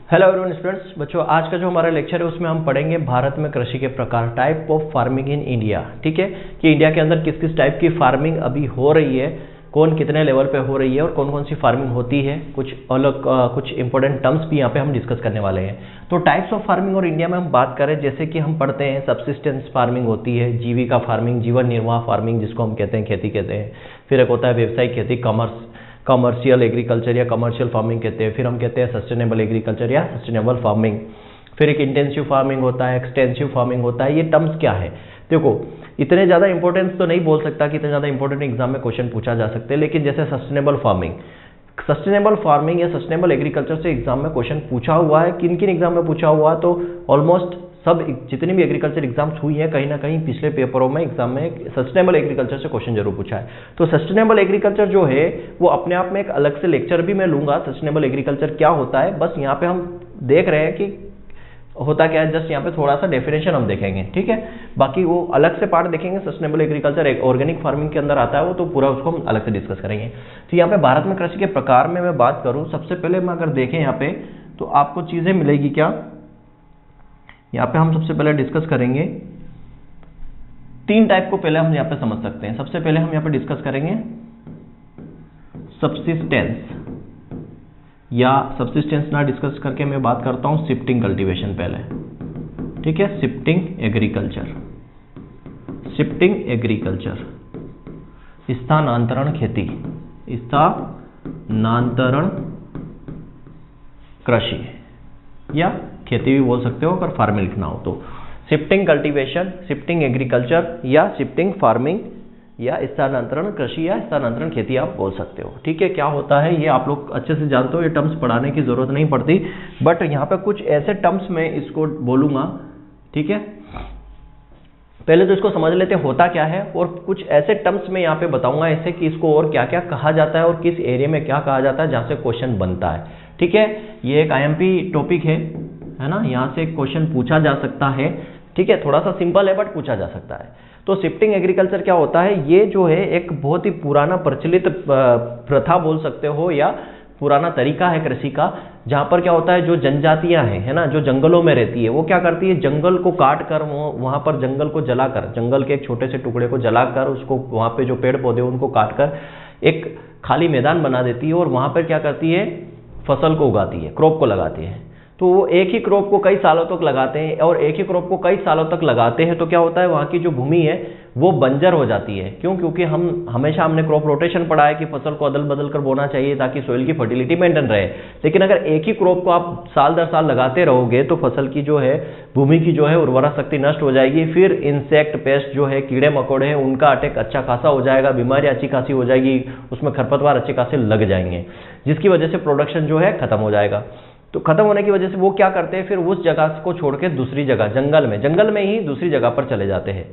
Hello everyone students, बच्चों आज का जो हमारा लेक्चर है उसमें हम पढ़ेंगे भारत में कृषि के प्रकार, type of farming in India. ठीक है कि इंडिया के अंदर किस किस टाइप की फार्मिंग अभी हो रही है, कौन कितने लेवल पे हो रही है और कौन कौन सी फार्मिंग होती है। कुछ अलग कुछ इंपॉर्टेंट टर्म्स भी यहाँ पे हम डिस्कस करने वाले हैं। तो टाइप्स ऑफ फार्मिंग और इंडिया में हम बात करें, जैसे कि हम पढ़ते हैं सब्सिस्टेंस फार्मिंग होती है, जीविका फार्मिंग, जीवन निर्वाह फार्मिंग जिसको हम कहते हैं, खेती कहते हैं। फिर एक होता है व्यवसायिक खेती, कमर्शियल एग्रीकल्चर या कमर्शियल फार्मिंग कहते हैं। फिर हम कहते हैं सस्टेनेबल एग्रीकल्चर या सस्टेनेबल फार्मिंग। फिर एक इंटेंसिव फार्मिंग होता है, एक्सटेंसिव फार्मिंग होता है। ये टर्म्स क्या है, देखो इतने ज़्यादा इंपॉर्टेंस तो नहीं बोल सकता कि इतने ज़्यादा इंपॉर्टेंट एग्जाम में क्वेश्चन पूछा जा सकते हैं, लेकिन जैसे सस्टेनेबल फार्मिंग या सस्टेनेबल एग्रीकल्चर से एग्जाम में क्वेश्चन पूछा हुआ है। किन किन एग्जाम में पूछा हुआ है, तो ऑलमोस्ट सब जितनी भी एग्रीकल्चर एग्जाम्स हुई हैं, कहीं ना कहीं पिछले पेपरों में एग्जाम में सस्टेनेबल एग्रीकल्चर से क्वेश्चन जरूर पूछा है। तो सस्टेनेबल एग्रीकल्चर जो है वो अपने आप में एक अलग से लेक्चर भी मैं लूंगा, सस्टेनेबल एग्रीकल्चर क्या होता है। बस यहाँ पे हम देख रहे हैं कि होता क्या है, जस्ट यहाँ पे थोड़ा सा डेफिनेशन हम देखेंगे, ठीक है। बाकी वो अलग से पार्ट देखेंगे, सस्टेनेबल एग्रीकल्चर एक ऑर्गेनिक फार्मिंग के अंदर आता है वो, तो पूरा उसको हम अलग से डिस्कस करेंगे। तो यहाँ पे भारत में कृषि के प्रकार में मैं बात करूँ, सबसे पहले मैं अगर देखें यहाँ पे तो आपको चीजें मिलेगी क्या। यहाँ पे हम सबसे पहले डिस्कस करेंगे तीन टाइप को, पहले हम यहाँ पे समझ सकते हैं। सबसे पहले हम यहाँ पे डिस्कस करेंगे सब्सिस्टेंस, या सब्सिस्टेंस ना डिस्कस करके मैं बात करता हूँ शिफ्टिंग कल्टीवेशन पहले, ठीक है। शिफ्टिंग एग्रीकल्चर, स्थानांतरण खेती, स्थानांतरण कृषि या खेती भी बोल सकते हो अगर फार्मिंग लिखना हो तो। शिफ्टिंग कल्टीवेशन, शिफ्टिंग एग्रीकल्चर या शिफ्टिंग फार्मिंग या स्थानांतरण कृषि या स्थानांतरण खेती आप बोल सकते हो, ठीक है। क्या होता है ये आप लोग अच्छे से जानते हो, ये टर्म्स पढ़ाने की जरूरत नहीं पड़ती, बट यहाँ पे कुछ ऐसे टर्म्स में इसको बोलूंगा, ठीक है। पहले तो इसको समझ लेते होता क्या है, और कुछ ऐसे टर्म्स में यहाँ पे बताऊंगा ऐसे कि इसको और क्या क्या कहा जाता है और किस एरिया में क्या कहा जाता है जहाँ से क्वेश्चन बनता है, ठीक है। ये एक आईएमपी टॉपिक है ना, यहाँ से क्वेश्चन पूछा जा सकता है, ठीक है। थोड़ा सा सिंपल है बट पूछा जा सकता है। तो शिफ्टिंग एग्रीकल्चर क्या होता है, ये जो है एक बहुत ही पुराना प्रचलित प्रथा बोल सकते हो या पुराना तरीका है कृषि का, जहां पर क्या होता है जो जनजातियां हैं, है ना, जो जंगलों में रहती है, वो क्या करती है जंगल को काट कर वहां पर जंगल को जलाकर, जंगल के एक छोटे से टुकड़े को जलाकर उसको वहां पे जो पेड़ पौधे उनको काट कर एक खाली मैदान बना देती है और वहां पर क्या करती है फसल को उगाती है, क्रॉप को लगाती है। तो वो एक ही क्रॉप को कई सालों तक लगाते हैं, और एक ही क्रॉप को कई सालों तक लगाते हैं तो क्या होता है वहाँ की जो भूमि है वो बंजर हो जाती है। क्यों? क्योंकि हमने क्रॉप रोटेशन पढ़ा है कि फसल को अदल बदल कर बोना चाहिए ताकि सोइल की फर्टिलिटी मेंटेन रहे। लेकिन अगर एक ही क्रॉप को आप साल दर साल लगाते रहोगे तो फसल की जो है भूमि की जो है उर्वरा शक्ति नष्ट हो जाएगी। फिर इंसेक्ट पेस्ट जो है, कीड़े मकोड़े हैं, उनका अटैक अच्छा खासा हो जाएगा, बीमारी अच्छी खासी हो जाएगी, उसमें खरपतवार अच्छे खासे लग जाएंगे, जिसकी वजह से प्रोडक्शन जो है खत्म हो जाएगा। तो खत्म होने की वजह से वो क्या करते हैं, फिर उस जगह को छोड़ के दूसरी जगह जंगल में ही दूसरी जगह पर चले जाते हैं।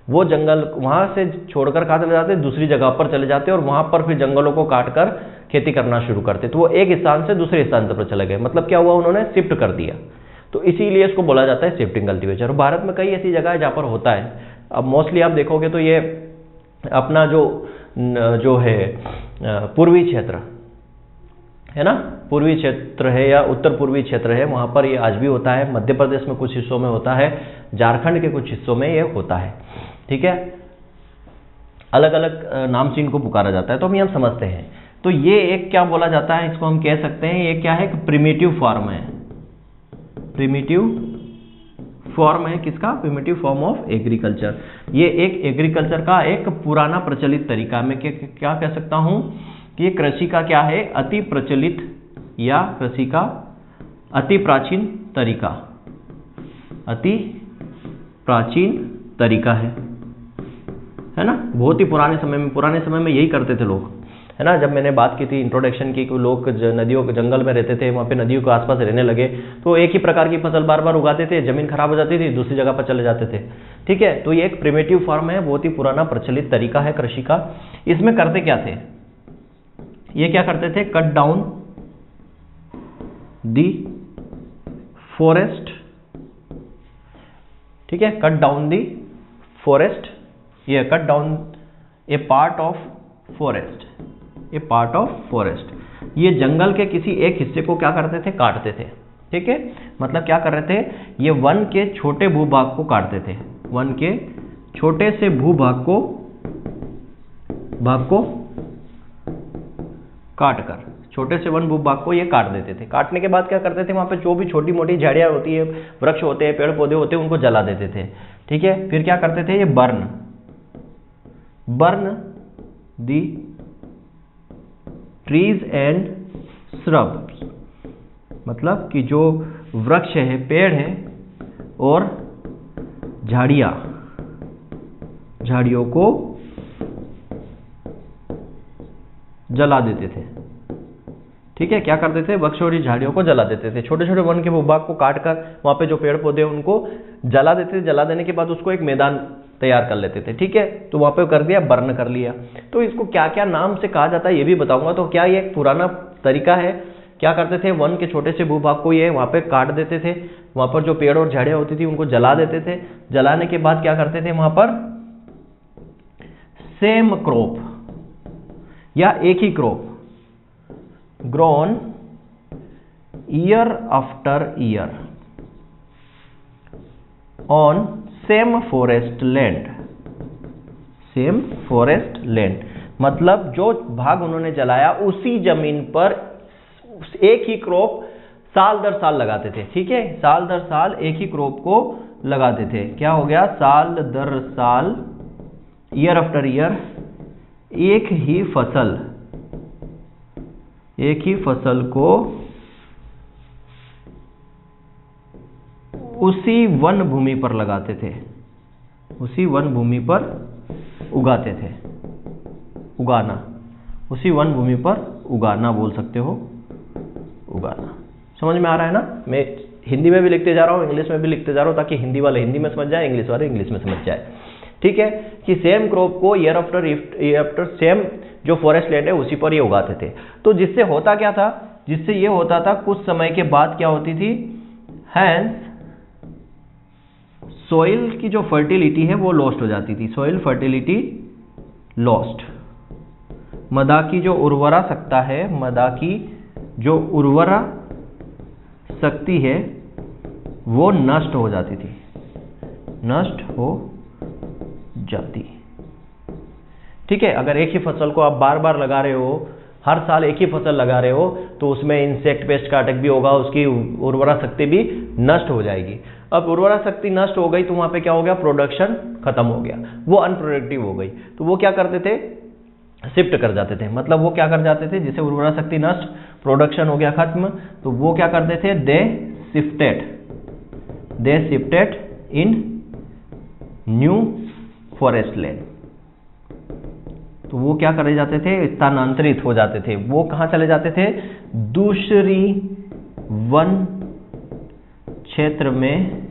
वो जंगल वहां से छोड़कर कहाँ चले जाते हैं, दूसरी जगह पर चले जाते हैं, और वहां पर फिर जंगलों को काट कर खेती करना शुरू करते। तो वो एक स्थान से दूसरे स्थान पर चले गए, मतलब क्या हुआ, उन्होंने शिफ्ट कर दिया। तो इसीलिए इसको बोला जाता है शिफ्टिंग कल्टीवेशन। भारत में कई ऐसी जगह है जहाँ पर होता है। अब मोस्टली आप देखोगे तो ये अपना जो है पूर्वी क्षेत्र है ना, पूर्वी क्षेत्र है या उत्तर पूर्वी क्षेत्र है, वहां पर ये आज भी होता है। मध्य प्रदेश में कुछ हिस्सों में होता है, झारखंड के कुछ हिस्सों में ये होता है, ठीक है। अलग अलग नाम से इनको पुकारा जाता है, तो हम समझते हैं। तो ये एक क्या बोला जाता है, इसको हम कह सकते हैं ये क्या है, प्रिमिटिव फॉर्म है। प्रिमिटिव फॉर्म है किसका, प्रिमिटिव फॉर्म ऑफ एग्रीकल्चर। ये एक एग्रीकल्चर का एक पुराना प्रचलित तरीका, मैं क्या कह सकता हूं कि कृषि का क्या है, अति प्रचलित या कृषि का अति प्राचीन तरीका, अति प्राचीन तरीका है ना। बहुत ही पुराने समय में यही करते थे लोग, है ना। जब मैंने बात की थी इंट्रोडक्शन की, लोग नदियों के जंगल में रहते थे, वहाँ पे नदियों के आसपास रहने लगे, तो एक ही प्रकार की फसल बार बार उगाते थे, जमीन खराब हो जाती थी, दूसरी जगह पर चले जाते थे, ठीक है। तो ये एक प्रिमिटिव फॉर्म है, बहुत ही पुराना प्रचलित तरीका है कृषि का। इसमें करते क्या थे, ये क्या करते थे, कट डाउन दी फॉरेस्ट, ठीक है, कट डाउन दी फॉरेस्ट, ये cut down A part of forest, A part of forest, ये जंगल के किसी एक हिस्से को क्या करते थे, काटते थे, ठीक है, मतलब क्या कर रहे थे, ये वन के छोटे भूभाग को काटते थे, वन के छोटे से भूभाग को काटकर, छोटे से वन भूभाग को ये काट देते थे। काटने के बाद क्या करते थे, वहां पे जो भी छोटी मोटी झाड़ियां होती है, वृक्ष होते हैं, पेड़ पौधे होते हैं, उनको जला देते थे। ठीक है, फिर क्या करते थे, ये burn the trees and shrubs, मतलब कि जो वृक्ष है, पेड़ है और झाड़ियों को जला देते थे। ठीक है, क्या करते थे, वृक्ष और झाड़ियों को जला देते थे, छोटे छोटे वन के भूभाग को काटकर वहां पे जो पेड़ पौधे उनको जला देते थे। जला देने के बाद उसको एक मैदान तैयार कर लेते थे। ठीक है, तो वहां पे कर दिया, बर्न कर लिया। तो इसको क्या क्या नाम से कहा जाता है ये भी बताऊंगा। तो क्या ये एक पुराना तरीका है, क्या करते थे, वन के छोटे से भूभाग को ये वहां पे काट देते थे, वहां पर जो पेड़ और झाड़ियां होती थी उनको जला देते थे। जलाने के बाद क्या करते थे, वहां पर सेम क्रॉप या एक ही crop grown year after year on same forest land, मतलब जो भाग उन्होंने जलाया उसी जमीन पर एक ही क्रॉप साल दर साल लगाते थे। ठीक है, साल दर साल एक ही क्रॉप को लगाते थे। क्या हो गया, साल दर साल, ईयर आफ्टर ईयर, एक ही फसल को उसी वन भूमि पर लगाते थे, उसी वन भूमि पर उगाते थे। उगाना, उसी वन भूमि पर उगाना बोल सकते हो, उगाना। समझ में आ रहा है ना? मैं हिंदी में भी लिखते जा रहा हूँ, इंग्लिश में भी लिखते जा रहा हूँ, ताकि हिंदी वाले हिंदी में समझ जाए, इंग्लिश वाले इंग्लिश में समझ जाए। ठीक है, कि सेम क्रॉप को ईयर आफ्टर सेम जो फॉरेस्ट लैंड है उसी पर ये उगाते थे। तो जिससे होता क्या था, जिससे ये होता था, कुछ समय के बाद क्या होती थी, हैंस सॉइल की जो फर्टिलिटी है वो लॉस्ट हो जाती थी, सॉइल फर्टिलिटी लॉस्ट। मृदा की जो उर्वरा शक्ति है, मृदा की जो उर्वरा शक्ति है वो नष्ट हो जाती थी, नष्ट हो जाती। ठीक है, अगर एक ही फसल को आप बार बार लगा रहे हो, हर साल एक ही फसल लगा रहे हो, तो उसमें इंसेक्ट पेस्ट का अटैक भी होगा, उसकी उर्वरा शक्ति भी नष्ट हो जाएगी। अब उर्वरा शक्ति नष्ट हो गई तो वहां पे क्या हो गया, प्रोडक्शन खत्म हो गया, वो अनप्रोडक्टिव हो गई। तो वो क्या करते थे, शिफ्ट कर जाते थे। मतलब वो क्या कर जाते थे, जिसे उर्वरा शक्ति नष्ट, प्रोडक्शन हो गया खत्म, तो वो क्या करते थे, they shifted in new forest land. तो वो क्या करे जाते थे, स्थानांतरित हो जाते थे। वो कहां चले जाते थे, दूसरी वन क्षेत्र में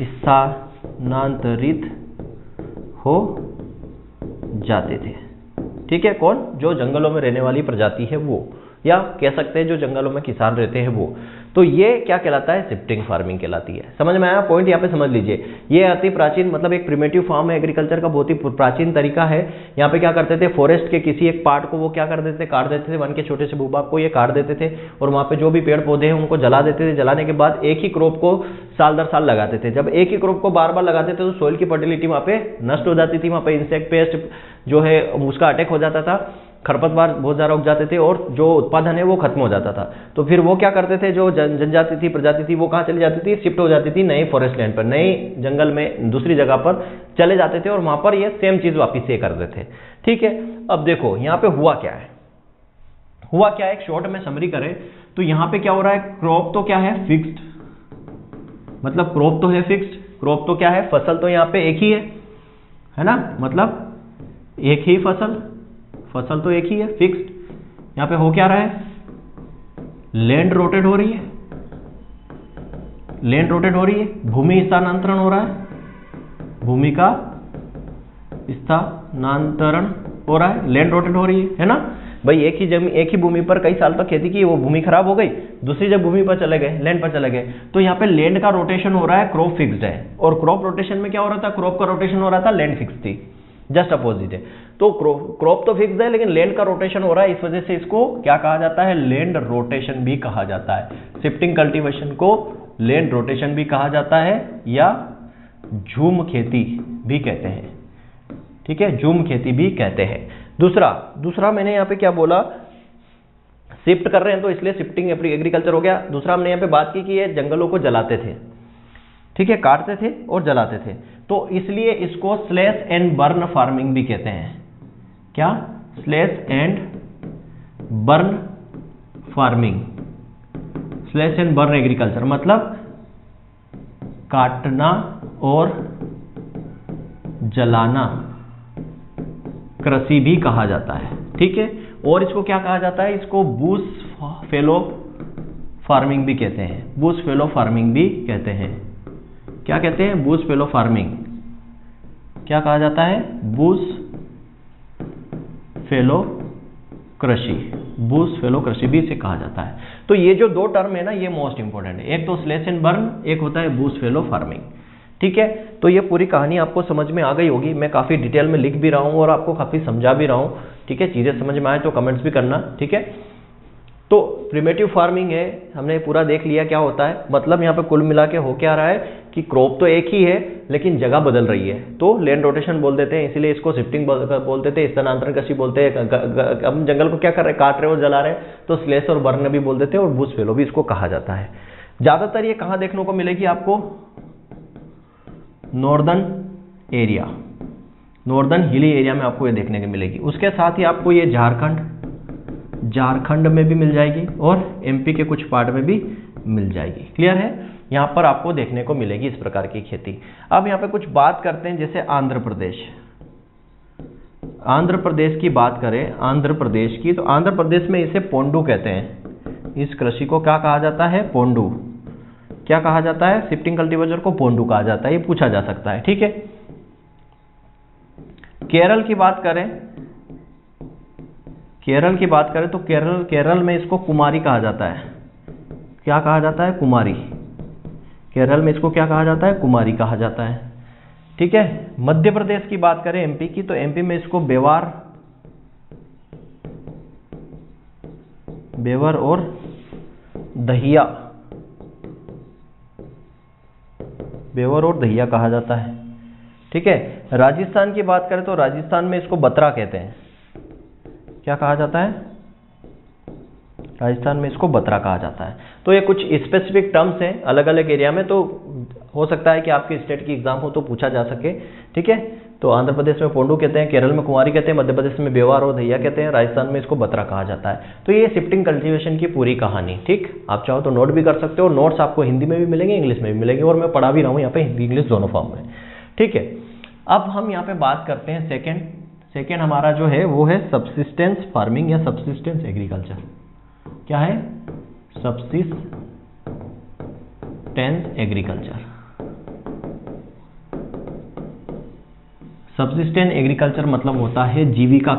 स्थानांतरित हो जाते थे। ठीक है, कौन, जो जंगलों में रहने वाली प्रजाति है वो, या कह सकते हैं जो जंगलों में किसान रहते हैं वो। तो ये क्या कहलाता है, शिफ्टिंग फार्मिंग कहलाती है। समझ में आया पॉइंट, यहाँ पे समझ लीजिए। ये अति प्राचीन, मतलब एक प्रिमिटिव फॉर्म है एग्रीकल्चर का, बहुत ही प्राचीन तरीका है। यहाँ पे क्या करते थे, फॉरेस्ट के किसी एक पार्ट को वो क्या कर देते थे, काट देते थे, वन के छोटे से भूभाग को ये काट देते थे, और वहाँ पे जो भी पेड़ पौधे हैं उनको जला देते थे। जलाने के बाद एक ही क्रॉप को साल दर साल लगाते थे। जब एक ही क्रॉप को बार बार लगाते थे तो सॉइल की फर्टिलिटी वहाँ पे नष्ट हो जाती थी, वहाँ पे इंसेक्ट पेस्ट जो है उसका अटैक हो जाता था, खरपतवार बहुत ज़्यादा उग जाते थे, और जो उत्पादन है वो खत्म हो जाता था। तो फिर वो क्या करते थे, जो जनजाति थी, प्रजाति थी, वो कहाँ चली जाती थी, शिफ्ट हो जाती थी नए फॉरेस्ट लैंड पर, नए जंगल में, दूसरी जगह पर चले जाते थे, और वहां पर ये सेम चीज वापिस से करते थे। ठीक है, अब देखो यहाँ पे हुआ क्या है, एक शॉर्ट में समरी करें तो यहाँ पे क्या हो रहा है, क्रॉप तो क्या है, फिक्स्ड, मतलब क्रॉप तो है फिक्स्ड, क्रॉप तो क्या है, फसल तो यहाँ पे एक ही है ना, मतलब एक ही फसल तो एक ही है, फिक्स्ड। यहाँ पे हो क्या रहा है, लैंड रोटेट हो रही है, भूमि स्थानांतरण हो रहा है, भूमि का स्थानांतरण हो रहा है, लैंड रोटेट हो रही है ना भाई। एक ही जमीन, एक ही भूमि पर कई साल तक खेती की, वो भूमि खराब हो गई, दूसरी जब भूमि पर चले गए, लैंड पर चले गए, तो यहाँ पे लैंड का रोटेशन हो रहा है, क्रॉप फिक्स्ड है। और क्रॉप रोटेशन में क्या हो रहा था, क्रॉप का रोटेशन हो रहा था, लैंड फिक्स थी। जस्ट अपोजिट है। तो क्रॉप तो फिक्स है लेकिन लैंड का रोटेशन हो रहा है, इस वजह से इसको क्या कहा जाता है, लैंड रोटेशन भी कहा जाता है। शिफ्टिंग कल्टीवेशन को लैंड रोटेशन भी कहा जाता है या झूम खेती भी कहते हैं, ठीक है, झूम खेती भी कहते हैं। दूसरा मैंने यहाँ पे क्या बोला, शिफ्ट कर रहे हैं तो इसलिए शिफ्टिंग एग्रीकल्चर हो गया। दूसरा हमने यहाँ पे बात की कि ये जंगलों को जलाते थे, ठीक है, काटते थे और जलाते थे, तो इसलिए इसको स्लैश एंड बर्न फार्मिंग भी कहते हैं। क्या? Slash and burn farming, slash and burn agriculture मतलब काटना और जलाना कृषि भी कहा जाता है, ठीक है। और इसको क्या कहा जाता है, इसको बूश फेलो फार्मिंग भी कहते हैं, बूश फेलो फार्मिंग भी कहते हैं। क्या कहते हैं? बूश फेलो फार्मिंग। क्या कहा जाता है? बूश फेलो कृषि, बूश फेलो कृषि भी इसे कहा जाता है। तो ये जो दो टर्म है ना, ये मोस्ट इंपॉर्टेंट है, एक तो स्लैश एंड बर्न, एक होता है बूश फेलो फार्मिंग, ठीक है। तो ये पूरी कहानी आपको समझ में आ गई होगी, मैं काफ़ी डिटेल में लिख भी रहा हूँ और आपको काफ़ी समझा भी रहा हूँ, ठीक है। चीज़ें समझ में आए तो कमेंट्स भी करना, ठीक है। तो प्रिमेटिव फार्मिंग है, हमने पूरा देख लिया क्या होता है। मतलब यहाँ पे कुल मिला के हो क्या रहा है कि क्रॉप तो एक ही है लेकिन जगह बदल रही है, तो लैंड रोटेशन बोल देते हैं, इसीलिए इसको शिफ्टिंग बोल देते हैं, स्थानांतरण कृषि बोलते हैं। हम जंगल को क्या कर रहे हैं, काट रहे हो, जला रहे हैं, तो स्लैश और बर्न भी बोल देते हैं और बूश फेलो भी इसको कहा जाता है। ज़्यादातर ये कहाँ देखने को मिलेगी आपको? Northern area, northern hilly area में आपको ये देखने को मिलेगी। उसके साथ ही आपको ये झारखंड में भी मिल जाएगी और एमपी के कुछ पार्ट में भी मिल जाएगी। क्लियर है? यहाँ पर आपको देखने को मिलेगी इस प्रकार की खेती। अब यहाँ पे कुछ बात करते हैं, जैसे आंध्र प्रदेश की बात करें, आंध्र प्रदेश की, तो आंध्र प्रदेश में इसे पोंडू कहते हैं। इस कृषि को क्या कहा जाता है? पोंडू। क्या कहा जाता है? शिफ्टिंग कल्टीवेटर को पोंडू कहा जाता है, ये पूछा जा सकता है, ठीक है। केरल की बात करें तो केरल में इसको कुमारी कहा जाता है। क्या कहा जाता है? कुमारी। केरल में इसको क्या कहा जाता है? कुमारी कहा जाता है, ठीक है। मध्य प्रदेश की बात करें, एमपी की, तो एमपी में इसको बेवर और दहिया कहा जाता है, ठीक है। राजस्थान की बात करें तो राजस्थान में इसको बतरा कहते हैं। क्या कहा जाता है? राजस्थान में इसको बतरा कहा जाता है। तो ये कुछ स्पेसिफिक टर्म्स हैं अलग अलग एरिया में, तो हो सकता है कि आपके स्टेट की एग्जाम हो तो पूछा जा सके, ठीक है। तो आंध्र प्रदेश में पोंडू कहते हैं, केरल में कुमारी कहते हैं, मध्य प्रदेश में बेवार और दहिया कहते हैं, राजस्थान में इसको बतरा कहा जाता है। तो ये शिफ्टिंग कल्टीवेशन की पूरी कहानी, ठीक। आप चाहो तो नोट भी कर सकते हो, नोट्स आपको हिंदी में भी मिलेंगे, इंग्लिश में भी मिलेंगे, और मैं पढ़ा भी रहा हूँ यहाँ पे हिंदी इंग्लिश दोनों फॉर्म में, ठीक है। अब हम यहाँ पे बात करते हैं सेकेंड हमारा जो है वो है सबसिस्टेंस फार्मिंग या सबसिस्टेंस एग्रीकल्चर। क्या है? Subsistence agriculture. सबसिस्टेंस एग्रीकल्चर मतलब होता है जीविका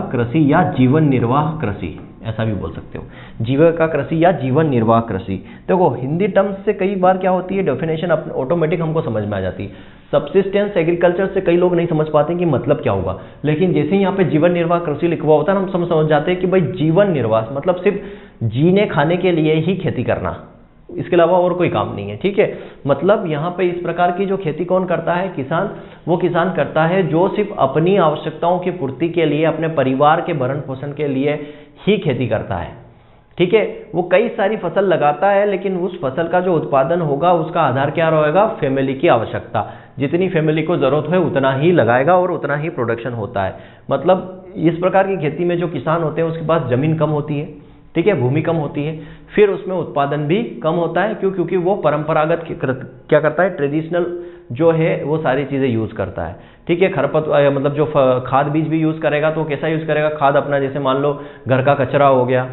कृषि या जीवन निर्वाह कृषि, ऐसा भी बोल सकते हो, जीविका कृषि या जीवन निर्वाह कृषि। देखो हिंदी टर्म्स से कई बार क्या होती है, डेफिनेशन ऑटोमेटिक हमको समझ में आ जाती है। सबसिस्टेंस एग्रीकल्चर से कई लोग नहीं समझ पाते कि मतलब क्या होगा, लेकिन जैसे ही यहाँ पे जीवन निर्वाह कृषि लिखा हुआ होता है, हम समझ जाते हैं कि भाई जीवन निर्वाह मतलब सिर्फ जीने खाने के लिए ही खेती करना, इसके अलावा और कोई काम नहीं है, ठीक है। मतलब यहाँ पे इस प्रकार की जो खेती कौन करता है? किसान। वो किसान करता है जो सिर्फ अपनी आवश्यकताओं की पूर्ति के लिए, अपने परिवार के भरण पोषण के लिए ही खेती करता है, ठीक है। वो कई सारी फसल लगाता है, लेकिन उस फसल का जो उत्पादन होगा उसका आधार क्या रहेगा? फैमिली की आवश्यकता। जितनी फैमिली को जरूरत है उतना ही लगाएगा और उतना ही प्रोडक्शन होता है। मतलब इस प्रकार की खेती में जो किसान होते हैं उसके पास जमीन कम होती है, ठीक है, भूमि कम होती है, फिर उसमें उत्पादन भी कम होता है। क्यों? क्योंकि वो परंपरागत क्या करता है? ट्रेडिशनल जो है वो सारी चीज़ें यूज़ करता है, ठीक है। मतलब जो खाद बीज भी यूज़ करेगा तो कैसा यूज़ करेगा? खाद अपना, जैसे मान लो घर का कचरा हो गया,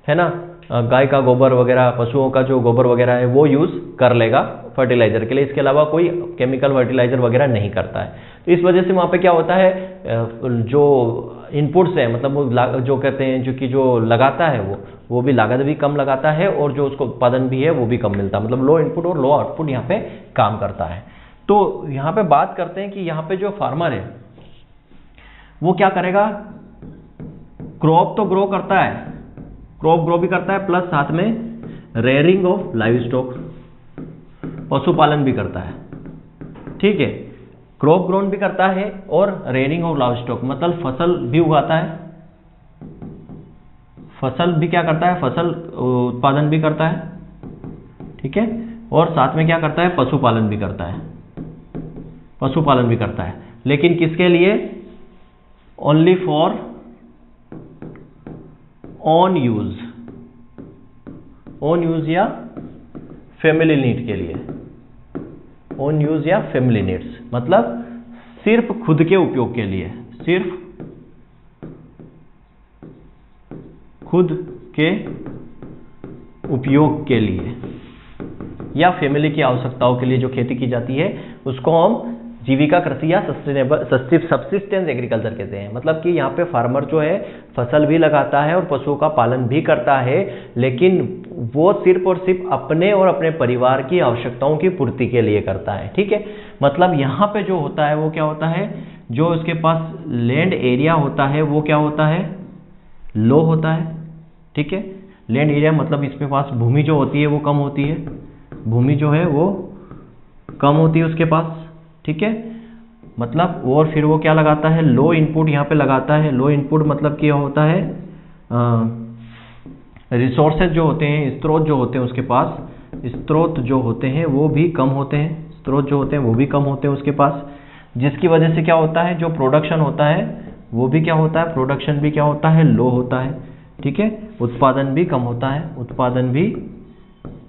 है ना, गाय का गोबर वगैरह, पशुओं का जो गोबर वगैरह है वो यूज़ कर लेगा फर्टिलाइजर के लिए, इसके अलावा कोई केमिकल फर्टिलाइजर वगैरह नहीं करता है। तो इस वजह से वहाँ पे क्या होता है, जो इनपुट्स है, मतलब वो जो कहते हैं जो लगाता है वो भी लागत भी कम लगाता है, और जो उसको उत्पादन भी है वो भी कम मिलता है। मतलब लो इनपुट और लो आउटपुट यहाँ पे काम करता है, तो यहाँ पे बात करते हैं कि यहाँ पे जो फार्मर है वो क्या करेगा, क्रॉप तो ग्रो करता है, क्रॉप ग्रो भी करता है, प्लस साथ में रेयरिंग ऑफ लाइव स्टॉक, पशुपालन भी करता है, ठीक है, क्रॉप ग्रोन भी करता है और रेयरिंग ऑफ लाइव स्टॉक मतलब फसल भी उगाता है, फसल भी क्या करता है, फसल उत्पादन भी करता है, ठीक है, और साथ में क्या करता है, पशुपालन भी करता है, पशुपालन भी करता है, लेकिन किसके लिए, only for on use, on use या फैमिली नीड के लिए, ऑन यूज या फैमिली नीड्स मतलब सिर्फ खुद के उपयोग के लिए, सिर्फ खुद के उपयोग के लिए या फैमिली की आवश्यकताओं के लिए जो खेती की जाती है उसको हम जीविका कृषि या सस्टेनेबल सब्सिस्टेंस एग्रीकल्चर कहते हैं। मतलब कि यहाँ पे फार्मर जो है फसल भी लगाता है और पशुओं का पालन भी करता है, लेकिन वो सिर्फ और सिर्फ अपने और अपने परिवार की आवश्यकताओं की पूर्ति के लिए करता है, ठीक है। मतलब यहाँ पे जो होता है वो क्या होता है, जो उसके पास लैंड एरिया होता है वो क्या होता है, लो होता है, ठीक है। लैंड एरिया मतलब इसके पास भूमि जो होती है वो कम होती है, भूमि जो है वो कम होती है उसके पास, ठीक है। मतलब और फिर वो क्या लगाता है, लो इनपुट यहाँ पे लगाता है। लो इनपुट मतलब क्या होता है, रिसोर्सेज जो होते हैं, स्रोत जो होते हैं उसके पास, स्रोत जो होते हैं वो भी कम होते हैं, स्रोत जो होते हैं वो भी कम होते हैं उसके पास, जिसकी वजह से क्या होता है, जो प्रोडक्शन होता है वो भी क्या होता है, प्रोडक्शन भी क्या होता है, लो होता है, ठीक है। उत्पादन भी कम होता है, उत्पादन भी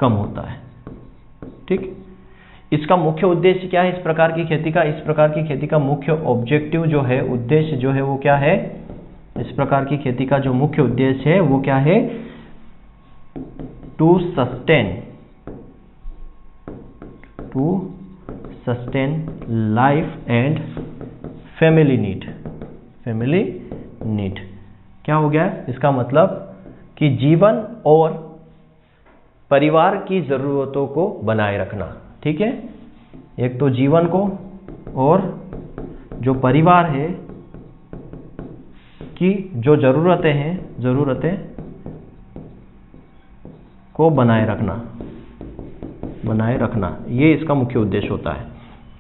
कम होता है, ठीक। इसका मुख्य उद्देश्य क्या है इस प्रकार की खेती का, इस प्रकार की खेती का मुख्य ऑब्जेक्टिव जो है, उद्देश्य जो है वो क्या है, इस प्रकार की खेती का जो मुख्य उद्देश्य है वो क्या है, to sustain life and family need. क्या हो गया इसका मतलब कि जीवन और परिवार की जरूरतों को बनाए रखना, ठीक है। एक तो जीवन को और जो परिवार है की जो जरूरतें को बनाए रखना, ये इसका मुख्य उद्देश्य होता है,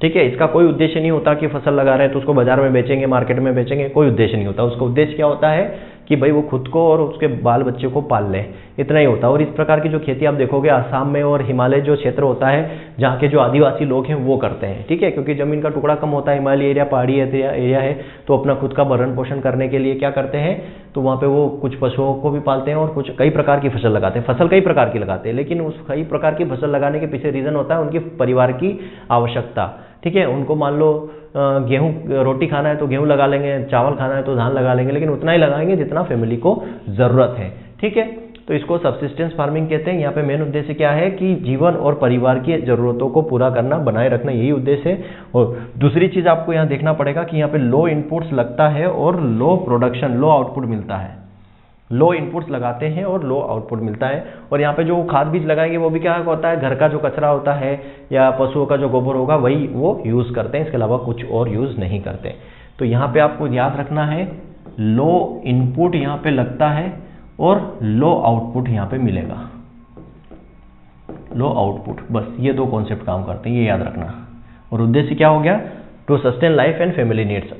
ठीक है। इसका कोई उद्देश्य नहीं होता कि फसल लगा रहे हैं तो उसको बाजार में बेचेंगे, मार्केट में बेचेंगे, कोई उद्देश्य नहीं होता। उसका उद्देश्य क्या होता है कि भाई वो खुद को और उसके बाल बच्चे को पाल ले, इतना ही होता है। और इस प्रकार की जो खेती आप देखोगे आसाम में और हिमालय जो क्षेत्र होता है जहाँ के जो आदिवासी लोग हैं वो करते हैं, ठीक है, क्योंकि जमीन का टुकड़ा कम होता है, हिमालय एरिया पहाड़ी एरिया है, तो अपना खुद का भरण पोषण करने के लिए क्या करते हैं, तो वहाँ पे वो कुछ पशुओं को भी पालते हैं और कुछ कई प्रकार की फसल लगाते हैं। फसल कई प्रकार की लगाते हैं, लेकिन उस कई प्रकार की फसल लगाने के पीछे रीजन होता है उनकी परिवार की आवश्यकता, ठीक है। उनको मान लो गेहूं रोटी खाना है तो गेहूं लगा लेंगे, चावल खाना है तो धान लगा लेंगे, लेकिन उतना ही लगाएंगे जितना फैमिली को जरूरत है, ठीक है। तो इसको सब्सिस्टेंस फार्मिंग कहते हैं। यहाँ पे मेन उद्देश्य क्या है कि जीवन और परिवार की जरूरतों को पूरा करना, बनाए रखना, यही उद्देश्य है। और दूसरी चीज आपको यहाँ देखना पड़ेगा कि यहाँ पे लो इनपुट्स लगता है और लो प्रोडक्शन, लो आउटपुट मिलता है। लो इनपुट्स लगाते हैं और लो आउटपुट मिलता है। और यहाँ पे जो खाद बीज लगाएंगे वो भी क्या होता है, घर का जो कचरा होता है या पशुओं का जो गोबर होगा वही वो यूज करते हैं, इसके अलावा कुछ और यूज नहीं करते। तो यहाँ पे आपको याद रखना है लो इनपुट यहाँ पे लगता है और लो आउटपुट यहाँ पे मिलेगा, लो आउटपुट, बस ये दो कॉन्सेप्ट काम करते हैं, ये याद रखना। और उद्देश्य क्या हो गया, to sustain life and family needs,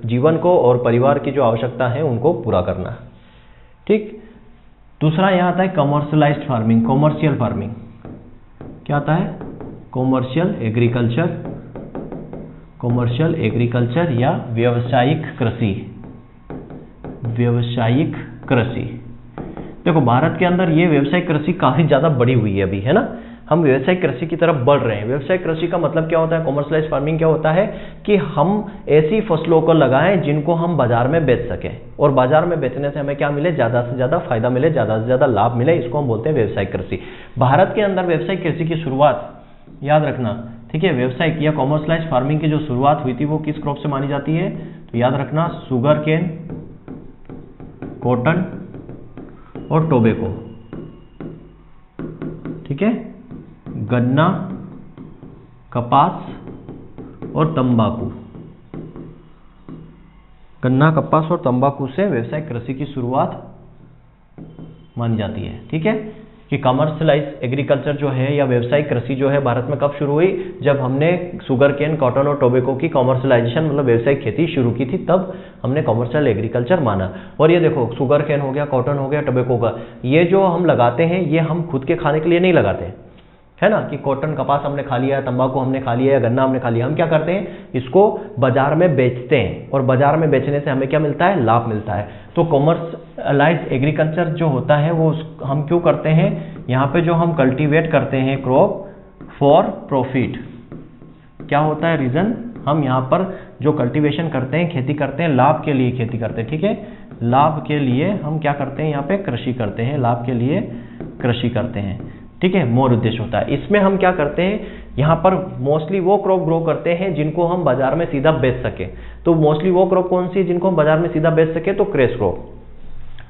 जीवन को और परिवार की जो आवश्यकता है उनको पूरा करना, ठीक। दूसरा यहाँ आता है कमर्शियलाइज्ड फार्मिंग, कॉमर्शियल फार्मिंग। क्या आता है, कॉमर्शियल एग्रीकल्चर या व्यावसायिक कृषि। देखो भारत के अंदर ये व्यावसायिक कृषि काफी ज्यादा बढ़ी हुई है अभी, है ना। हम व्यावसायिक कृषि की तरफ बढ़ रहे हैं। व्यावसायिक कृषि का मतलब क्या होता है, कॉमर्शियलाइज्ड फार्मिंग क्या होता है कि हम ऐसी फसलों को लगाएं जिनको हम बाजार में बेच सकें, और बाजार में बेचने से हमें क्या मिले, ज्यादा से ज्यादा फायदा मिले, ज्यादा से ज्यादा लाभ मिले, इसको हम बोलते हैं व्यावसायिक कृषि। भारत के अंदर व्यावसायिक कृषि की शुरुआत, याद रखना, ठीक है, व्यावसायिक या कॉमर्शियलाइज्ड फार्मिंग की जो शुरुआत हुई थी वो किस क्रॉप से मानी जाती है, तो याद रखना शुगर केन, कॉटन और टोबैको, ठीक है, गन्ना, कपास और तंबाकू, गन्ना, कपास और तंबाकू से व्यावसायिक कृषि की शुरुआत मानी जाती है। ठीक है, कि कमर्शियलाइज एग्रीकल्चर जो है या व्यावसायिक कृषि जो है भारत में कब शुरू हुई, जब हमने शुगर केन, कॉटन और टोबैको की कमर्शियलाइजेशन मतलब व्यावसायिक खेती शुरू की थी, तब हमने कमर्शियल एग्रीकल्चर माना। और ये देखो, शुगर केन हो गया, कॉटन हो गया, टोबैको का, ये जो हम लगाते हैं ये हम खुद के खाने के लिए नहीं लगाते हैं, है ना, कि कॉटन, कपास हमने खा लिया, तंबाकू हमने खा लिया, गन्ना हमने खा लिया। हम क्या करते हैं, इसको बाजार में बेचते हैं, और बाजार में बेचने से हमें क्या मिलता है, लाभ मिलता है। तो कमर्शियलाइज्ड एग्रीकल्चर जो होता है वो हम क्यों करते हैं, यहाँ पे जो हम कल्टीवेट करते हैं क्रॉप फॉर प्रॉफिट, क्या होता है रीजन, हम यहाँ पर जो कल्टीवेशन करते हैं, खेती करते हैं, लाभ के लिए खेती करते हैं। ठीक है, लाभ के लिए हम क्या करते हैं, यहाँ पे कृषि करते हैं, लाभ के लिए कृषि करते हैं। ठीक है, मोर उद्देश्य होता है। इसमें हम क्या करते हैं, यहाँ पर मोस्टली वो क्रॉप ग्रो करते हैं जिनको हम बाजार में सीधा बेच सके। तो मोस्टली वो क्रॉप कौन सी है जिनको हम बाजार में सीधा बेच सके, तो कैश क्रॉप।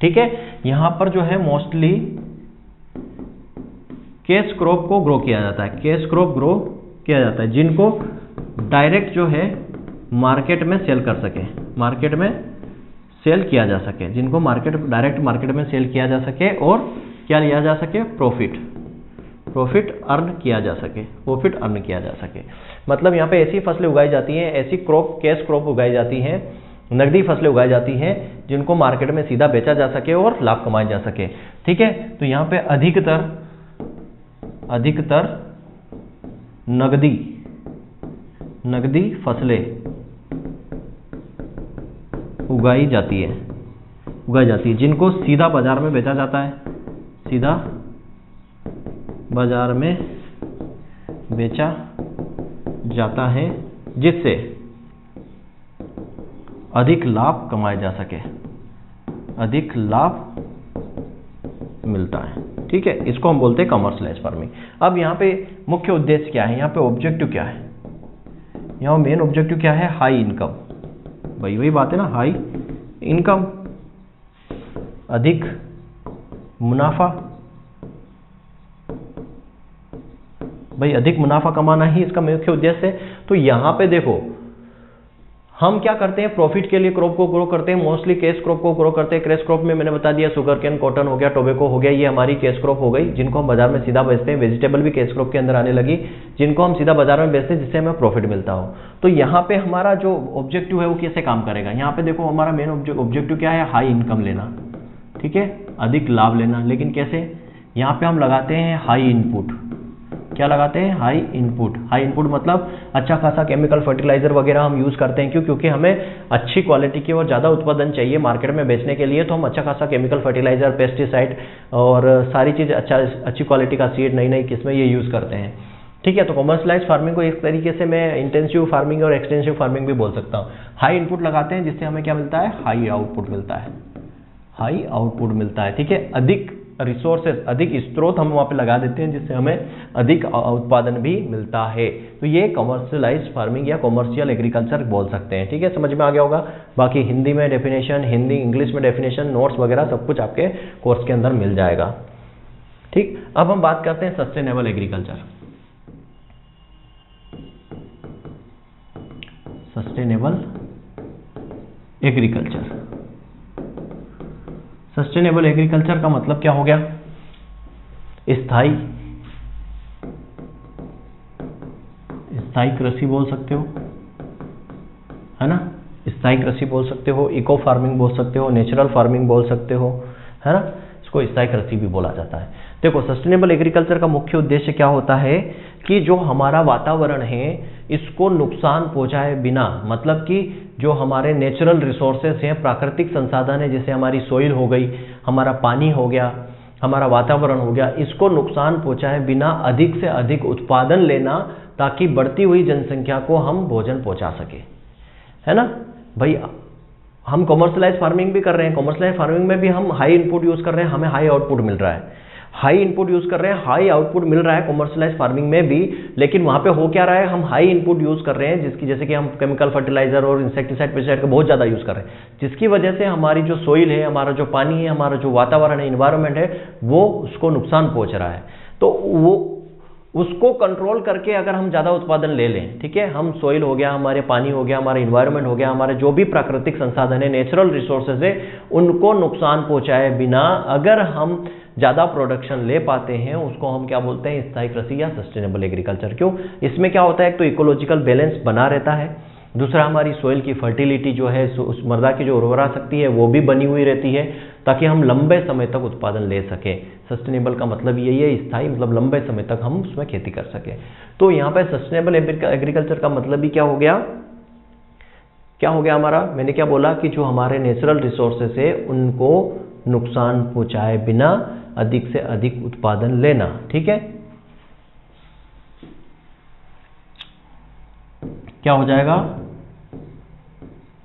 ठीक है, यहाँ पर जो है मोस्टली कैश क्रॉप को ग्रो किया जाता है, कैश क्रॉप ग्रो किया जाता है जिनको डायरेक्ट जो है मार्केट में सेल कर सके, मार्केट में सेल किया जा सके, जिनको डायरेक्ट मार्केट में सेल किया जा सके और क्या लिया जा सके, प्रॉफिट अर्न किया जा सके, प्रॉफिट अर्न किया जा सके। मतलब यहाँ पे ऐसी फसलें उगाई जाती हैं, ऐसी क्रॉप, कैश क्रॉप उगाई जाती हैं, नकदी फसलें उगाई जाती हैं जिनको मार्केट में सीधा बेचा जा सके और लाभ कमाया जा सके। ठीक है, तो यहाँ पे अधिकतर नकदी फसलें उगाई जाती है जिनको सीधा बाजार में बेचा जाता है, सीधा बाजार में बेचा जाता है, जिससे अधिक लाभ कमाया जा सके, अधिक लाभ मिलता है। ठीक है, इसको हम बोलते हैं कमर्शियलाइज्ड फार्मिंग। अब यहाँ पे मुख्य उद्देश्य क्या है, यहाँ पे ऑब्जेक्टिव क्या है, यहाँ मेन ऑब्जेक्टिव क्या है, हाई इनकम। वही बात है ना, हाई इनकम, अधिक मुनाफा। भाई अधिक मुनाफा कमाना ही इसका मुख्य उद्देश्य है। तो यहाँ पे देखो, हम क्या करते हैं, प्रॉफिट के लिए क्रॉप को ग्रो करते हैं, मोस्टली कैश क्रॉप को ग्रो करते हैं। कैश क्रॉप में मैंने बता दिया, शुगर केन, कॉटन हो गया, टोबैको हो गया, ये हमारी कैश क्रॉप हो गई जिनको हम बाजार में सीधा बेचते हैं। वेजिटेबल भी कैश क्रॉप के अंदर आने लगी जिनको हम सीधा बाजार में बेचते हैं, जिससे हमें प्रॉफिट मिलता हो। तो यहाँ पे हमारा जो ऑब्जेक्टिव है वो कैसे काम करेगा, यहाँ पे देखो हमारा मेन ऑब्जेक्टिव क्या है, हाई इनकम लेना। ठीक है, अधिक लाभ लेना, लेकिन कैसे, यहाँ पे हम लगाते हैं हाई इनपुट। क्या लगाते हैं, हाई इनपुट। हाई इनपुट मतलब अच्छा खासा केमिकल फर्टिलाइजर वगैरह हम यूज़ करते हैं। क्योंकि हमें अच्छी क्वालिटी की और ज़्यादा उत्पादन चाहिए मार्केट में बेचने के लिए, तो हम अच्छा खासा केमिकल फर्टिलाइजर, पेस्टिसाइड और सारी चीज़ अच्छी क्वालिटी का सीड, नई किस्में ये यूज़ करते हैं। ठीक है, तो कमर्शियलाइज्ड फार्मिंग को एक तरीके से मैं इंटेंसिव फार्मिंग और एक्सटेंसिव फार्मिंग भी बोल सकता हूँ। हाई इनपुट लगाते हैं जिससे हमें क्या मिलता है, हाई आउटपुट मिलता है, हाई आउटपुट मिलता है। ठीक है, अधिक रिसोर्सेज, अधिक स्रोत हम वहाँ पे लगा देते हैं जिससे हमें अधिक उत्पादन भी मिलता है। तो ये कमर्शियलाइज्ड फार्मिंग या कमर्शियल एग्रीकल्चर बोल सकते हैं। ठीक है, समझ में आ गया होगा। बाकी हिंदी में डेफिनेशन, हिंदी इंग्लिश में डेफिनेशन, नोट्स वगैरह सब कुछ आपके कोर्स के अंदर मिल जाएगा। ठीक, अब हम बात करते हैं sustainable agriculture. Sustainable agriculture, sustainable agriculture का मतलब क्या हो गया, स्थायी कृषि बोल सकते हो, है ना, स्थायी कृषि बोल सकते हो, इको फार्मिंग बोल सकते हो, नेचुरल फार्मिंग बोल सकते हो, है ना, इसको स्थायी कृषि भी बोला जाता है। देखो, सस्टेनेबल एग्रीकल्चर का मुख्य उद्देश्य क्या होता है कि जो हमारा वातावरण है इसको नुकसान पहुंचाए बिना, मतलब कि जो हमारे नेचुरल रिसोर्सेस हैं, प्राकृतिक संसाधन है, जैसे हमारी सोइल हो गई, हमारा पानी हो गया, हमारा वातावरण हो गया, इसको नुकसान पहुंचाए बिना अधिक से अधिक उत्पादन लेना, ताकि बढ़ती हुई जनसंख्या को हम भोजन पहुंचा सके, है ना। भाई हम कमर्शियलाइज्ड फार्मिंग भी कर रहे हैं, कमर्शियलाइज्ड फार्मिंग में भी हम हाई इनपुट यूज कर रहे हैं, हमें हाई आउटपुट मिल रहा है, हाई इनपुट यूज कर रहे हैं, हाई आउटपुट मिल रहा है कमर्शियलाइज्ड फार्मिंग में भी। लेकिन वहां पे हो क्या रहा है, हम हाई इनपुट यूज कर रहे हैं जैसे कि हम केमिकल फर्टिलाइजर और इंसेक्टिसाइड पेस्टिसाइड का बहुत ज्यादा यूज कर रहे हैं, जिसकी वजह से हमारी जो सोइल है, हमारा जो पानी है, हमारा जो वातावरण है, इन्वायरमेंट है, वो उसको नुकसान पहुंच रहा है। तो वो उसको कंट्रोल करके अगर हम ज़्यादा उत्पादन ले लें, ठीक है, हम सोइल हो गया, हमारे पानी हो गया, हमारे इन्वायरमेंट हो गया, हमारे जो भी प्राकृतिक संसाधन है, नेचुरल रिसोर्सेज है, उनको नुकसान पहुंचाए बिना अगर हम ज़्यादा प्रोडक्शन ले पाते हैं, उसको हम क्या बोलते हैं, स्थायी कृषि या सस्टेनेबल एग्रीकल्चर। क्यों? इसमें क्या होता है, एक तो इकोलॉजिकल बैलेंस बना रहता है, दूसरा हमारी सोइल की फर्टिलिटी जो है, उस मृदा की जो उर्वरा शक्ति है वो भी बनी हुई रहती है, ताकि हम लंबे समय तक उत्पादन ले सकें। सस्टेनेबल का मतलब यही है, स्थायी मतलब लंबे समय तक हम उसमें खेती कर सकें। तो यहाँ पे सस्टेनेबल एग्रीकल्चर का मतलब भी क्या हो गया, हमारा, मैंने क्या बोला कि जो हमारे नेचुरल रिसोर्सेस है उनको नुकसान पहुंचाए बिना अधिक से अधिक उत्पादन लेना। ठीक है, क्या हो जाएगा,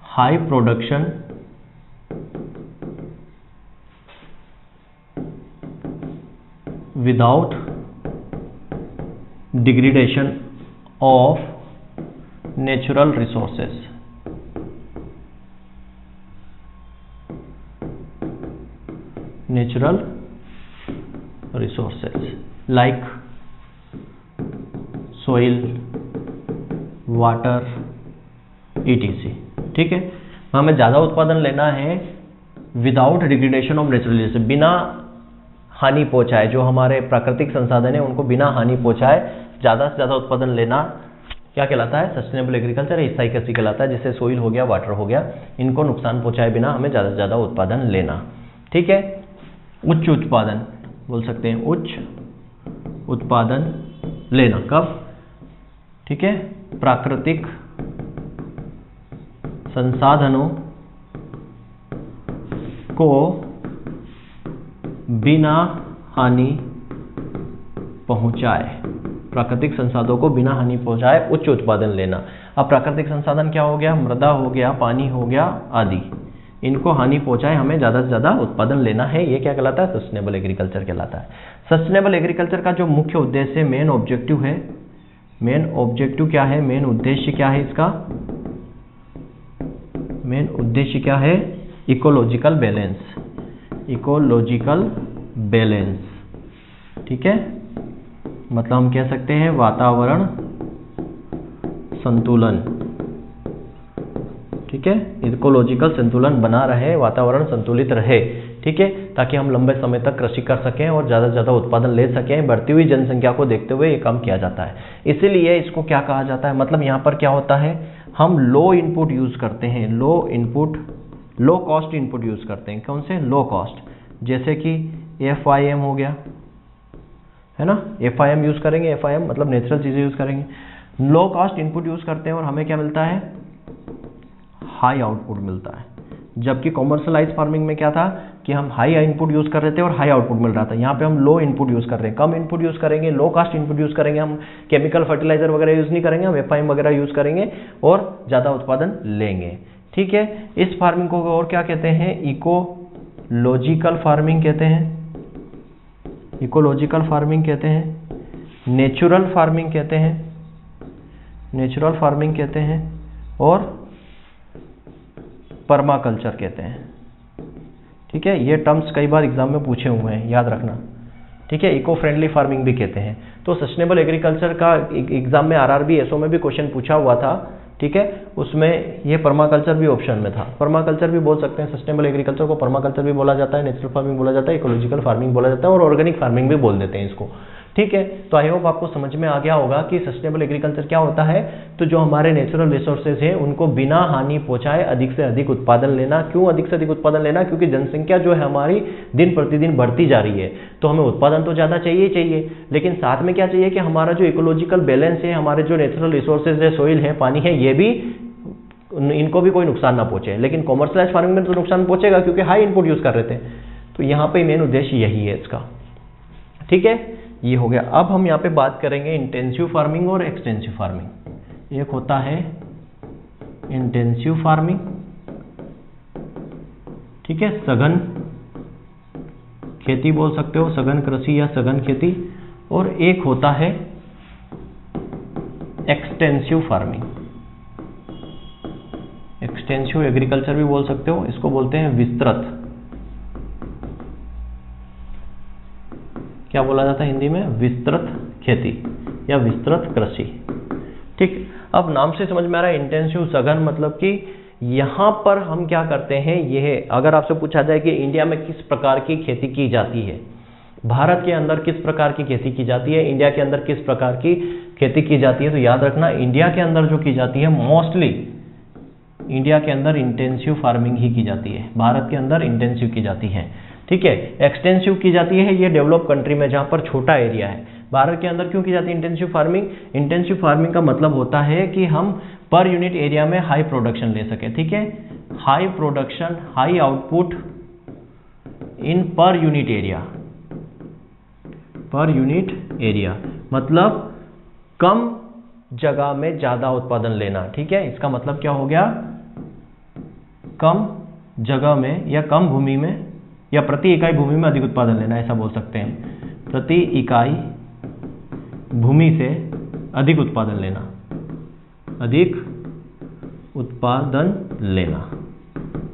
high production without degradation of natural resources. Natural resources like soil, water, ETC। ठीक है, हमें ज़्यादा उत्पादन लेना है without degradation of natural resources, बिना हानि पहुंचाए, जो हमारे प्राकृतिक संसाधन है उनको बिना हानि पहुंचाए ज़्यादा से ज़्यादा उत्पादन लेना क्या कहलाता है, सस्टेनेबल एग्रीकल्चर या स्थायी कृषि कहलाता है। जैसे सोइल हो गया, वाटर हो गया, इनको नुकसान पहुंचाए बिना हमें ज़्यादा से ज़्यादा उत्पादन लेना। ठीक है, उच्च उत्पादन बोल सकते हैं, उच्च उत्पादन लेना कब, ठीक है, प्राकृतिक संसाधनों को बिना हानि पहुंचाए, प्राकृतिक संसाधनों को बिना हानि पहुंचाए उच्च उत्पादन लेना। अब प्राकृतिक संसाधन क्या हो गया, मृदा हो गया, पानी हो गया आदि, इनको हानि पहुंचाए हमें ज़्यादा से ज़्यादा उत्पादन लेना है, ये क्या कहलाता है, सस्टेनेबल एग्रीकल्चर कहलाता है। सस्टेनेबल एग्रीकल्चर का जो मुख्य उद्देश्य, मेन ऑब्जेक्टिव है, मेन ऑब्जेक्टिव क्या है, मेन उद्देश्य क्या है इसका, मेन उद्देश्य क्या है, इकोलॉजिकल बैलेंस, इकोलॉजिकल बैलेंस। ठीक है, मतलब हम कह सकते हैं वातावरण संतुलन। ठीक है, इकोलॉजिकल संतुलन बना रहे, वातावरण संतुलित रहे। ठीक है, ताकि हम लंबे समय तक कृषि कर सकें और ज़्यादा से ज़्यादा उत्पादन ले सकें। बढ़ती हुई जनसंख्या को देखते हुए ये काम किया जाता है, इसीलिए इसको क्या कहा जाता है, मतलब यहाँ पर क्या होता है, हम लो इनपुट यूज़ करते हैं, low input, low cost input use करते हैं। कौन से, लो कॉस्ट, जैसे कि FIM हो गया, है ना, FIM यूज़ करेंगे, FIM मतलब नेचुरल चीज़ें यूज़ करेंगे, लो कॉस्ट इनपुट यूज़ करते हैं और हमें क्या मिलता है, हाई आउटपुट मिलता है। जबकि कॉमर्शलाइज फार्मिंग में क्या था कि हम हाई इनपुट यूज़ कर रहे थे और हाई आउटपुट मिल रहा था। यहाँ पे हम लो इनपुट यूज़ कर रहे हैं, कम इनपुट यूज़ करेंगे, लो कॉस्ट इनपुट यूज़ करेंगे, हम केमिकल फर्टिलाइजर वगैरह यूज़ नहीं करेंगे, हम FIM वगैरह यूज़ करेंगे और ज़्यादा उत्पादन लेंगे। ठीक है, इस फार्मिंग को और क्या कहते हैं, इकोलॉजिकल फार्मिंग कहते हैं, इकोलॉजिकल फार्मिंग कहते हैं, नेचुरल फार्मिंग कहते हैं, नेचुरल फार्मिंग कहते हैं, और पर्माकल्चर कहते हैं। ठीक है, ये टर्म्स कई बार एग्जाम में पूछे हुए हैं, याद रखना। ठीक है, इको फ्रेंडली फार्मिंग भी कहते हैं। तो सस्टेनेबल एग्रीकल्चर का एग्जाम में RRB SO में भी क्वेश्चन पूछा हुआ था। ठीक है, उसमें ये पर्माकल्चर भी ऑप्शन में था। पर्माकल्चर भी बोल सकते हैं, सस्टेनेबल एग्रीकल्चर को पर्माकल्चर भी बोला जाता है, नेचुरल फार्मिंग बोला जाता है, इकोलॉजिकल फार्मिंग बोला जाता है और ऑर्गेनिक फार्मिंग भी बोल देते हैं इसको। ठीक है, तो आई होप आपको समझ में आ गया होगा कि सस्टेनेबल एग्रीकल्चर क्या होता है। तो जो हमारे नेचुरल रिसोर्सेज हैं उनको बिना हानि पहुंचाए अधिक से अधिक उत्पादन लेना। क्यों अधिक से अधिक उत्पादन लेना, क्योंकि जनसंख्या जो है हमारी दिन प्रतिदिन बढ़ती जा रही है, तो हमें उत्पादन तो ज़्यादा चाहिए ही चाहिए, लेकिन साथ में क्या चाहिए कि हमारा जो इकोलॉजिकल बैलेंस है, हमारे जो नेचुरल रिसोर्सेज है, सोइल है, पानी है, ये भी, इनको भी कोई नुकसान ना पहुंचे। लेकिन कॉमर्शियलाइज फार्मिंग में तो नुकसान पहुंचेगा क्योंकि हाई इनपुट यूज़ कर रहे थे। तो यहाँ पे मेन उद्देश्य यही है इसका। ठीक है, ये हो गया। अब हम यहाँ पे बात करेंगे इंटेंसिव फार्मिंग और एक्सटेंसिव फार्मिंग। एक होता है इंटेंसिव फार्मिंग, ठीक है, सघन खेती बोल सकते हो, सघन कृषि या सघन खेती, और एक होता है एक्सटेंसिव फार्मिंग, एक्सटेंसिव एग्रीकल्चर भी बोल सकते हो, इसको बोलते हैं विस्तृत। क्या बोला जाता है हिंदी में, विस्तृत खेती या विस्तृत कृषि। ठीक, अब नाम से समझ में आ रहा है इंटेंसिव सघन, मतलब कि यहाँ पर हम क्या करते हैं, यह अगर आपसे पूछा जाए कि इंडिया में किस प्रकार की खेती की जाती है, भारत के अंदर किस प्रकार की खेती की जाती है, इंडिया के अंदर किस प्रकार की खेती की जाती है, तो याद रखना इंडिया के अंदर जो की जाती है मोस्टली इंडिया के अंदर इंटेंसिव फार्मिंग ही की जाती है, भारत के अंदर इंटेंसिव की जाती है। ठीक है, एक्सटेंसिव की जाती है ये डेवलप कंट्री में जहाँ पर छोटा एरिया है। भारत के अंदर क्यों की जाती है इंटेंसिव फार्मिंग? इंटेंसिव फार्मिंग का मतलब होता है कि हम पर यूनिट एरिया में हाई प्रोडक्शन ले सके। ठीक है, हाई प्रोडक्शन, हाई आउटपुट इन per unit area, per unit area मतलब कम जगह में ज्यादा उत्पादन लेना। ठीक है, इसका मतलब क्या हो गया, कम जगह में या कम भूमि में या प्रति इकाई भूमि में अधिक उत्पादन लेना, ऐसा बोल सकते हैं। प्रति इकाई भूमि से अधिक उत्पादन लेना, अधिक उत्पादन लेना।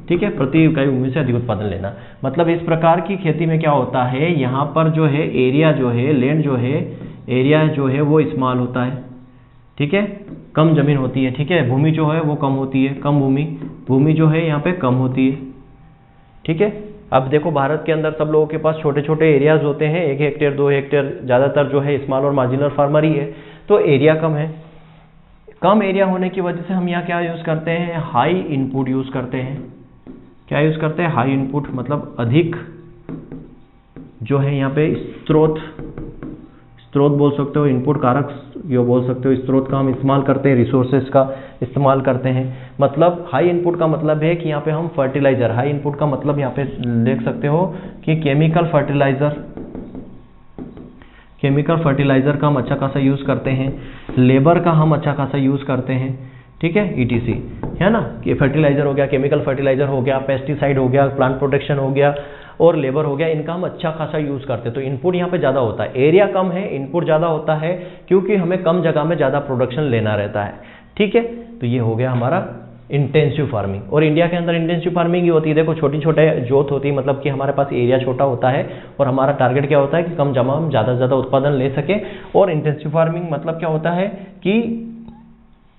ठीक है, प्रति इकाई भूमि से अधिक उत्पादन लेना मतलब इस प्रकार की खेती में क्या होता है, यहाँ पर जो है एरिया जो है, लैंड जो है, एरिया जो है वो स्मॉल होता है। ठीक है, कम जमीन होती है। ठीक है, भूमि जो है वो कम होती है, कम भूमि जो है यहाँ पे कम होती है। ठीक है, अब देखो भारत के अंदर सब लोगों के पास छोटे छोटे एरियाज होते हैं, 1 हेक्टेयर 2 हेक्टेयर, ज़्यादातर जो है स्मॉल और मार्जिनल फार्मर ही है, तो एरिया कम है। कम एरिया होने की वजह से हम यहाँ क्या यूज़ करते हैं, हाई इनपुट यूज़ करते हैं। क्या यूज़ करते हैं, हाई इनपुट मतलब अधिक जो है यहाँ पे स्रोत बोल सकते हो, इनपुट कारक यो बोल सकते हो, स्रोत का हम इस्तेमाल करते हैं, रिसोर्सेज का इस्तेमाल करते हैं। मतलब हाई इनपुट का मतलब है कि यहाँ पे हम फर्टिलाइजर, हाई इनपुट का मतलब यहाँ पे देख सकते हो कि केमिकल फर्टिलाइजर का हम अच्छा खासा यूज़ करते हैं, लेबर का हम अच्छा खासा यूज़ करते हैं। ठीक है, ETC है ना, कि फर्टिलाइजर हो गया, केमिकल फर्टिलाइजर हो गया, पेस्टिसाइड हो गया, प्लांट प्रोटेक्शन हो गया और लेबर हो गया, इनका हम अच्छा खासा यूज़ करते हैं। तो इनपुट यहाँ पे ज़्यादा होता है, एरिया कम है, इनपुट ज़्यादा होता है क्योंकि हमें कम जगह में ज़्यादा प्रोडक्शन लेना रहता है। ठीक है, तो ये हो गया हमारा इंटेंसिव फार्मिंग। और इंडिया के अंदर इंटेंसिव फार्मिंग ही होती है। देखो छोटी छोटे जोत होती है, मतलब कि हमारे पास एरिया छोटा होता है और हमारा टारगेट क्या होता है कि कम जगह में ज़्यादा से ज़्यादा उत्पादन ले सके। और इंटेंसिव फार्मिंग मतलब क्या होता है कि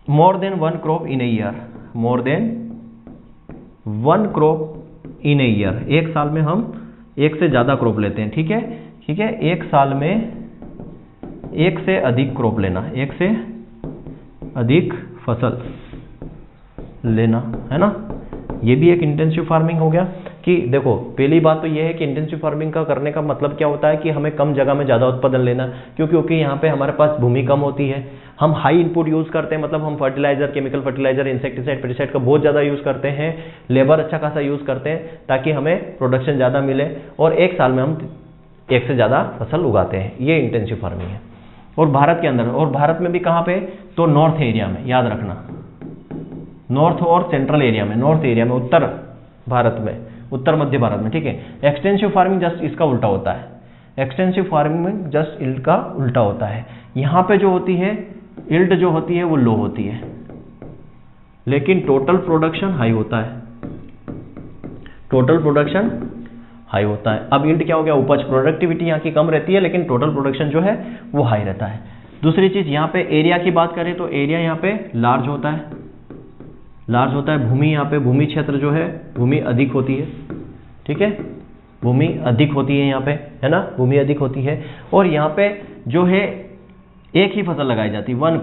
more than 1 crop in a year, more than 1 crop in a year, एक साल में हम एक से ज़्यादा क्रॉप लेते हैं। ठीक है, ठीक है, एक साल में एक से अधिक क्रॉप लेना, एक से अधिक फसल लेना, है ना। ये भी एक इंटेंसिव फार्मिंग हो गया। कि देखो पहली बात तो ये है कि इंटेंसिव फार्मिंग का करने का मतलब क्या होता है कि हमें कम जगह में ज़्यादा उत्पादन लेना, क्योंकि यहाँ पे हमारे पास भूमि कम होती है। हम हाई इनपुट यूज़ करते हैं, मतलब हम fertiliser, chemical fertiliser, insecticide, pesticide का बहुत ज़्यादा यूज़ करते हैं, लेबर अच्छा खासा यूज़ करते हैं ताकि हमें प्रोडक्शन ज़्यादा मिले और एक साल में हम एक से ज़्यादा फसल उगाते हैं। ये इंटेंसिव फार्मिंग है। और भारत के अंदर, और भारत में भी कहाँ पे, तो नॉर्थ एरिया में, याद रखना, नॉर्थ और सेंट्रल एरिया में, नॉर्थ एरिया में, उत्तर भारत में, उत्तर मध्य भारत में। ठीक है, एक्सटेंसिव फार्मिंग जस्ट इसका उल्टा होता है। एक्सटेंसिव फार्मिंग में जस्ट इल्ड का उल्टा होता है। यहाँ पे जो होती है इल्ड जो होती है वो लो होती है, लेकिन टोटल प्रोडक्शन हाई होता है, टोटल प्रोडक्शन हाई होता है। अब इल्ड क्या हो गया, उपज, प्रोडक्टिविटी यहाँ की कम रहती है लेकिन टोटल प्रोडक्शन जो है वो हाई रहता है। दूसरी चीज़ यहाँ पे एरिया की बात करें तो एरिया यहाँ पे लार्ज होता है, लार्ज होता है। भूमि यहाँ पे, भूमि क्षेत्र जो है, भूमि अधिक होती है। ठीक है, भूमि अधिक होती है यहाँ पे, है ना, भूमि अधिक होती है। और यहाँ पे जो है एक ही फसल लगाई जाती है, 1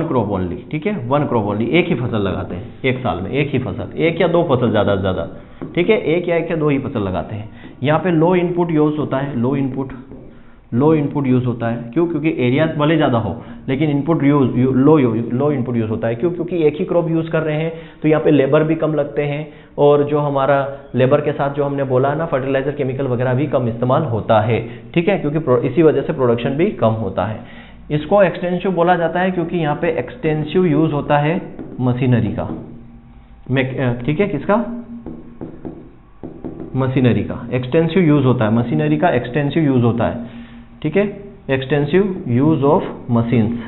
क्रॉप ओनली। ठीक है, 1 क्रॉप ओनली, एक ही फसल लगाते हैं एक साल में, एक ही फसल, 1 या 2 फसल ज़्यादा से ज़्यादा। ठीक है, 1 या 2 ही फसल लगाते हैं। यहाँ पे लो इनपुट यूज होता है, लो इनपुट यूज होता है। क्यों, क्योंकि एरिया भले ज़्यादा हो लेकिन इनपुट लो इनपुट यूज होता है। क्यों, क्योंकि एक ही क्रॉप यूज़ कर रहे हैं तो यहाँ पे लेबर भी कम लगते हैं और जो हमारा लेबर के साथ जो हमने बोला ना, फर्टिलाइजर, केमिकल वगैरह भी कम इस्तेमाल होता है। ठीक है, क्योंकि इसी वजह से प्रोडक्शन भी कम होता है। इसको एक्सटेंसिव बोला जाता है क्योंकि यहाँ पे एक्सटेंसिव यूज होता है मशीनरी का। ठीक है, किसका, मशीनरी का एक्सटेंसिव यूज होता है, मशीनरी का एक्सटेंसिव यूज होता है। ठीक है, एक्सटेंसिव यूज ऑफ मशीन्स,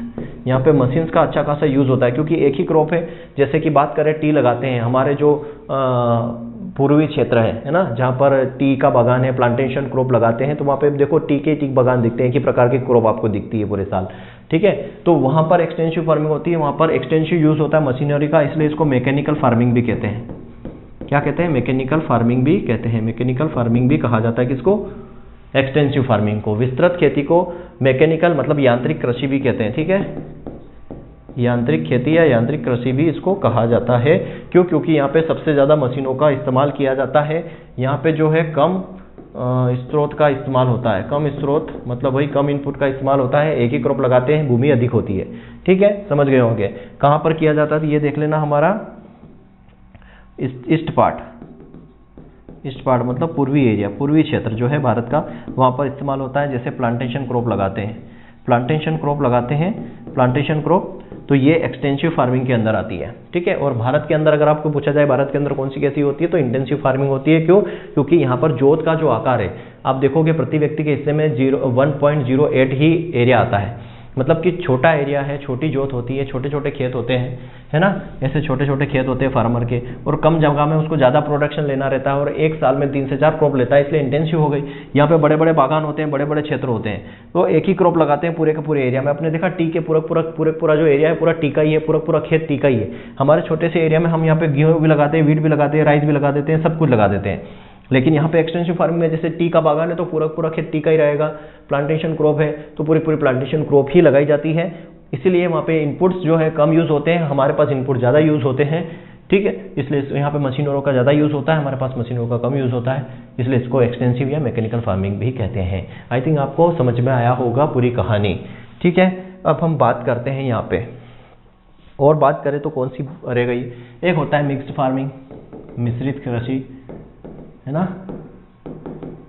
यहाँ पे मशीन्स का अच्छा खासा यूज होता है क्योंकि एक ही क्रॉप है। जैसे कि बात करें टी लगाते हैं, हमारे जो पूर्वी क्षेत्र है ना, जहाँ पर टी का बागान है, प्लांटेशन क्रॉप लगाते हैं, तो वहाँ पे देखो टी बागान दिखते हैं, कि प्रकार की क्रॉप आपको दिखती है पूरे साल, ठीक है। तो वहाँ पर एक्सटेंसिव फार्मिंग होती है, वहाँ पर एक्सटेंसिव यूज होता है मशीनरी का, इसलिए इसको मैकेनिकल फार्मिंग भी कहते हैं। क्या कहते हैं? मैकेनिकल फार्मिंग भी कहते हैं। मैकेनिकल फार्मिंग भी कहा जाता है किसको? एक्सटेंसिव फार्मिंग को। विस्तृत खेती को मैकेनिकल मतलब यांत्रिक कृषि भी कहते हैं, ठीक है। यांत्रिक खेती या यांत्रिक कृषि भी इसको कहा जाता है। क्यों? क्योंकि यहाँ पे सबसे ज़्यादा मशीनों का इस्तेमाल किया जाता है। यहाँ पे जो है कम स्रोत का इस्तेमाल होता है। कम स्रोत मतलब वही कम इनपुट का इस्तेमाल होता है। एक ही क्रॉप लगाते हैं, भूमि अधिक होती है, ठीक है, समझ गए होंगे। कहाँ पर किया जाता है ये देख लेना, हमारा ईस्ट पार्ट मतलब पूर्वी एरिया, पूर्वी क्षेत्र जो है भारत का, वहाँ पर इस्तेमाल होता है। जैसे प्लांटेशन क्रॉप लगाते हैं, प्लांटेशन क्रॉप तो ये एक्सटेंसिव फार्मिंग के अंदर आती है, ठीक है। और भारत के अंदर अगर आपको पूछा जाए भारत के अंदर कौन सी खेती होती है, तो इंटेंसिव फार्मिंग होती है। क्यों? क्योंकि यहाँ पर जोत का जो आकार है, आप देखोगे प्रति व्यक्ति के हिस्से में 1.08 ही एरिया आता है। मतलब कि छोटा एरिया है, छोटी जोत होती है, छोटे छोटे खेत होते हैं, है ना, ऐसे छोटे छोटे खेत होते हैं फार्मर के, और कम जगह में उसको ज़्यादा प्रोडक्शन लेना रहता है, और एक साल में 3 से 4 क्रॉप लेता है, इसलिए इंटेंसिव हो गई। यहाँ पे बड़े बड़े बागान होते हैं, बड़े बड़े क्षेत्र होते हैं, तो एक ही क्रॉप लगाते हैं पूरे के पूरे एरिया में। आपने देखा टी के पूरा जो एरिया है पूरा टी का ही है, पूरा खेत टी का ही है। हमारे छोटे से एरिया में हम यहाँ पे गेहूँ भी लगाते हैं, वीट भी लगाते हैं, राइस भी लगा देते हैं, सब कुछ लगा देते हैं। लेकिन यहाँ पे एक्सटेंसिव फार्मिंग में जैसे टी का बागान है तो पूरा खेत टी का ही रहेगा। प्लांटेशन क्रॉप है तो पूरी प्लांटेशन क्रॉप ही लगाई जाती है। इसीलिए वहाँ पे इनपुट्स जो है कम यूज़ होते हैं, हमारे पास इनपुट ज़्यादा यूज़ होते हैं, ठीक है। इसलिए यहाँ पे मशीनरों का ज़्यादा यूज़ होता है, हमारे पास मशीनरों का कम यूज़ होता है, इसलिए इसको एक्सटेंसिव या मैकेनिकल फार्मिंग भी कहते हैं। आई थिंक आपको समझ में आया होगा पूरी कहानी, ठीक है। अब हम बात करते हैं यहाँ पे, और बात करें तो कौन सी रह गई? एक होता है मिक्स्ड फार्मिंग, मिश्रित कृषि, है ना,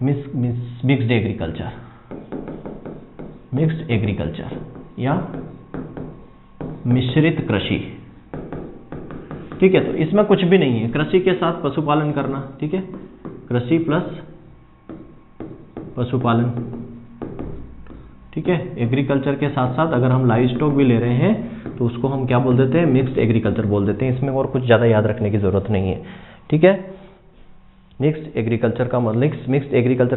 मिक्स्ड एग्रीकल्चर या मिश्रित कृषि, ठीक है। तो इसमें कुछ भी नहीं है, कृषि के साथ पशुपालन करना, ठीक है, कृषि प्लस पशुपालन, ठीक है। एग्रीकल्चर के साथ साथ अगर हम लाइव स्टॉक भी ले रहे हैं तो उसको हम क्या बोल देते हैं? मिक्स्ड एग्रीकल्चर बोल देते हैं। इसमें और कुछ ज़्यादा याद रखने की ज़रूरत नहीं है, ठीक है। मिक्स्ड एग्रीकल्चर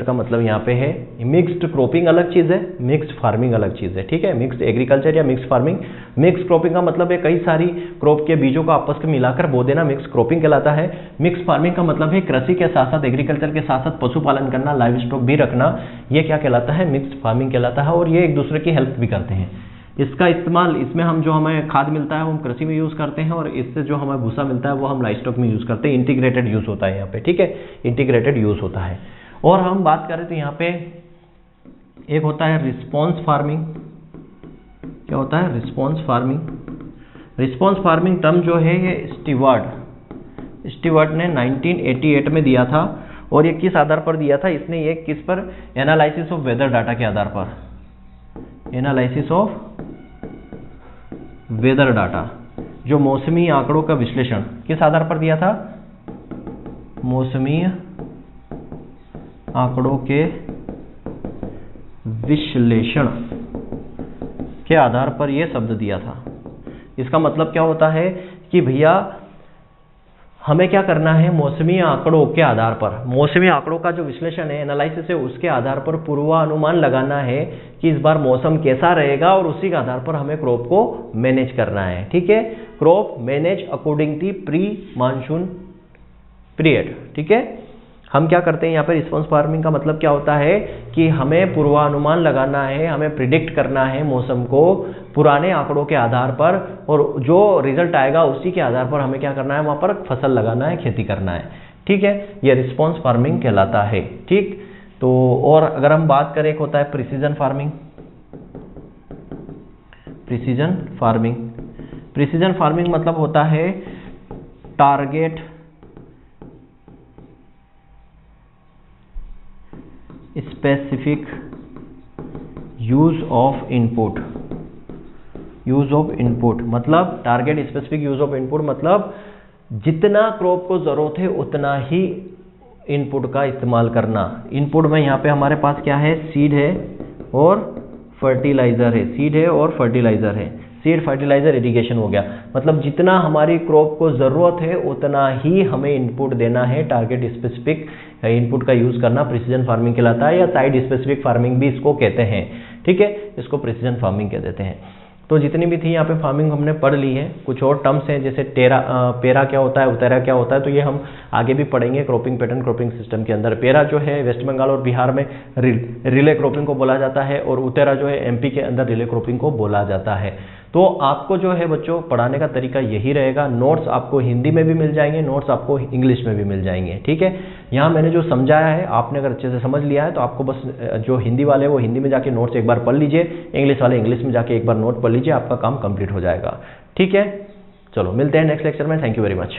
का मतलब यहाँ पे है, मिक्स्ड क्रॉपिंग अलग चीज़ है, मिक्स्ड फार्मिंग अलग चीज़ है, ठीक है। मिक्स्ड एग्रीकल्चर या मिक्स्ड फार्मिंग, मिक्स क्रॉपिंग का मतलब है कई सारी क्रॉप के बीजों को आपस में मिलाकर बो देना, मिक्स क्रॉपिंग कहलाता है। मिक्स फार्मिंग का मतलब है कृषि के साथ साथ एग्रीकल्चर के साथ साथ पशुपालन करना, लाइव स्टॉक भी रखना, ये क्या कहलाता है? मिक्स्ड फार्मिंग कहलाता है। और ये एक दूसरे की हेल्प भी करते हैं। इसका इस्तेमाल, इसमें हम जो हमें खाद मिलता है वो हम कृषि में यूज़ करते हैं, और इससे जो हमें भूसा मिलता है वो हम लाइव स्टॉक में यूज़ करते हैं। इंटीग्रेटेड यूज़ होता है यहाँ पे, ठीक है, इंटीग्रेटेड यूज़ होता है। और हम बात करें तो यहाँ पे एक होता है रिस्पॉन्स फार्मिंग। क्या होता है? Response farming. Response farming term जो है ये स्टीवर्ट ने 1988 में दिया था, और ये किस आधार पर दिया था? इसने ये किस पर? एनालिसिस ऑफ वेदर डाटा के आधार पर, एनालिसिस ऑफ वेदर डाटा, जो मौसमी आंकड़ों का विश्लेषण, किस आधार पर दिया था? मौसमी आंकड़ों के विश्लेषण के आधार पर यह शब्द दिया था। इसका मतलब क्या होता है कि भैया हमें क्या करना है? मौसमी आंकड़ों के आधार पर, मौसमी आंकड़ों का जो विश्लेषण है, एनालिसिस है, उसके आधार पर पूर्वानुमान लगाना है कि इस बार मौसम कैसा रहेगा, और उसी के आधार पर हमें क्रॉप को मैनेज करना है, ठीक है। Crop manage according to pre monsoon period, ठीक है। हम क्या करते हैं यहाँ पर? रिस्पॉन्स फार्मिंग का मतलब क्या होता है कि हमें पूर्वानुमान लगाना है, हमें प्रिडिक्ट करना है मौसम को पुराने आंकड़ों के आधार पर, और जो रिजल्ट आएगा उसी के आधार पर हमें क्या करना है? वहाँ पर फसल लगाना है, खेती करना है, ठीक है। यह रिस्पॉन्स फार्मिंग कहलाता है, ठीक। तो और अगर हम बात करें, एक होता है प्रिसीजन फार्मिंग। प्रिसीजन फार्मिंग मतलब होता है target specific use of input. मतलब target specific use of input मतलब जितना क्रॉप को जरूरत है उतना ही इनपुट का इस्तेमाल करना। इनपुट में यहाँ पे हमारे पास क्या है? सीड है और फर्टिलाइजर है, सीड फर्टिलाइजर इरिगेशन हो गया, मतलब जितना हमारी क्रॉप को ज़रूरत है उतना ही हमें इनपुट देना है, टारगेट स्पेसिफिक इनपुट का यूज़ करना प्रिसीजन फार्मिंग कहलाता है, या साइड स्पेसिफिक फार्मिंग भी इसको कहते हैं, ठीक है, इसको प्रिसीजन फार्मिंग कह देते हैं। तो जितनी भी थी यहाँ पे फार्मिंग हमने पढ़ ली है। कुछ और टर्म्स हैं जैसे पेरा क्या होता है, उतेरा क्या होता है, तो ये हम आगे भी पढ़ेंगे क्रॉपिंग पैटर्न क्रॉपिंग सिस्टम के अंदर। पेरा जो है वेस्ट बंगाल और बिहार में रिले क्रॉपिंग को बोला जाता है, और उतेरा जो है एमपी के अंदर रिले क्रॉपिंग को बोला जाता है। तो आपको जो है बच्चों पढ़ाने का तरीका यही रहेगा। नोट्स आपको हिंदी में भी मिल जाएंगे, नोट्स आपको इंग्लिश में भी मिल जाएंगे, ठीक है। यहाँ मैंने जो समझाया है आपने अगर अच्छे से समझ लिया है तो आपको बस जो हिंदी वाले वो हिंदी में जाके नोट्स एक बार पढ़ लीजिए, इंग्लिश वाले इंग्लिश में जाके एक बार नोट पढ़ लीजिए, आपका काम कंप्लीट हो जाएगा, ठीक है। चलो मिलते हैं नेक्स्ट लेक्चर में। Thank you very much.